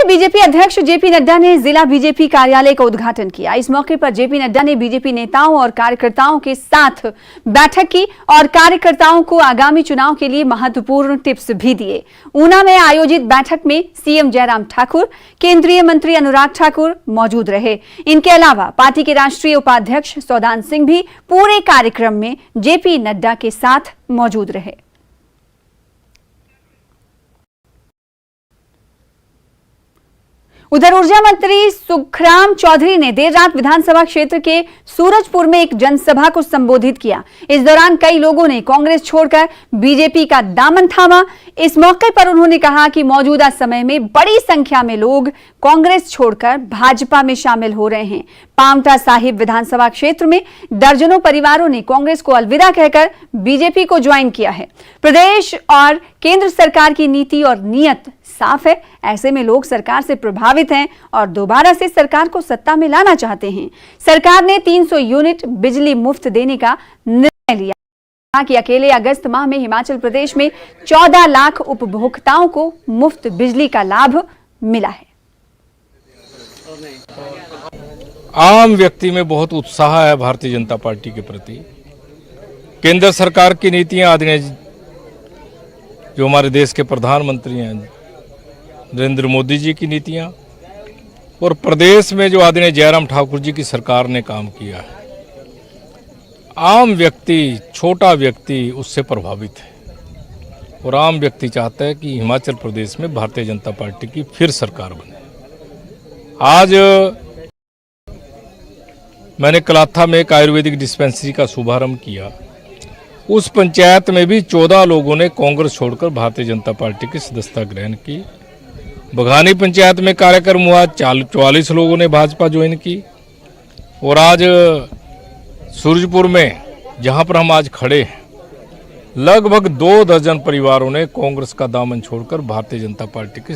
BJP अध्यक्ष JP Nadda ने जिला बीजेपी कार्यालय का उद्घाटन किया। इस मौके पर जेपी नड्डा ने बीजेपी नेताओं और कार्यकर्ताओं के साथ बैठक की और कार्यकर्ताओं को आगामी चुनाव के लिए महत्वपूर्ण टिप्स भी दिए। ऊना में आयोजित बैठक में सीएम जयराम ठाकुर, केंद्रीय मंत्री अनुराग ठाकुर मौजूद रहे। इनके अलावा पार्टी के राष्ट्रीय उपाध्यक्ष सौदान सिंह भी पूरे कार्यक्रम में जेपी नड्डा के साथ मौजूद रहे। उधर ऊर्जा मंत्री सुखराम चौधरी ने देर रात विधानसभा क्षेत्र के सूरजपुर में एक जनसभा को संबोधित किया। इस दौरान कई लोगों ने कांग्रेस छोड़कर बीजेपी का दामन थामा। इस मौके पर उन्होंने कहा कि मौजूदा समय में बड़ी संख्या में लोग कांग्रेस छोड़कर भाजपा में शामिल हो रहे हैं। पांवटा साहिब विधानसभा क्षेत्र में दर्जनों परिवारों ने कांग्रेस को अलविदा कहकर बीजेपी को ज्वाइन किया है। प्रदेश और केंद्र सरकार की नीति और नीयत साफ है। ऐसे में लोग सरकार से प्रभावित हैं और दोबारा से सरकार को सत्ता में लाना चाहते हैं। सरकार ने 300 यूनिट बिजली मुफ्त देने का निर्णय लिया कि अकेले अगस्त माह में हिमाचल प्रदेश में 14 लाख उपभोक्ताओं को मुफ्त बिजली का लाभ मिला है। आम व्यक्ति में बहुत उत्साह है भारतीय जनता पार्टी के प्रति। केंद्र सरकार की नीतियां आदरणीय जो हमारे देश के प्रधानमंत्री हैं नरेंद्र मोदी जी की नीतियां और प्रदेश में जो आदरणीय जयराम ठाकुर जी की सरकार ने काम किया है, आम व्यक्ति, छोटा व्यक्ति उससे प्रभावित है और आम व्यक्ति चाहता है कि हिमाचल प्रदेश में भारतीय जनता पार्टी की फिर सरकार बने। आज मैंने कलाथा में एक आयुर्वेदिक डिस्पेंसरी का शुभारंभ किया। उस पंचायत में भी 14 लोगों ने कांग्रेस छोड़कर भारतीय जनता पार्टी की सदस्यता ग्रहण की। बघानी पंचायत में कार्यक्रम हुआ, 44 लोगों ने भाजपा ज्वाइन की। और आज सूरजपुर में जहां पर हम आज खड़े हैं, लगभग 2 दर्जन परिवारों ने कांग्रेस का दामन छोड़कर भारतीय जनता पार्टी की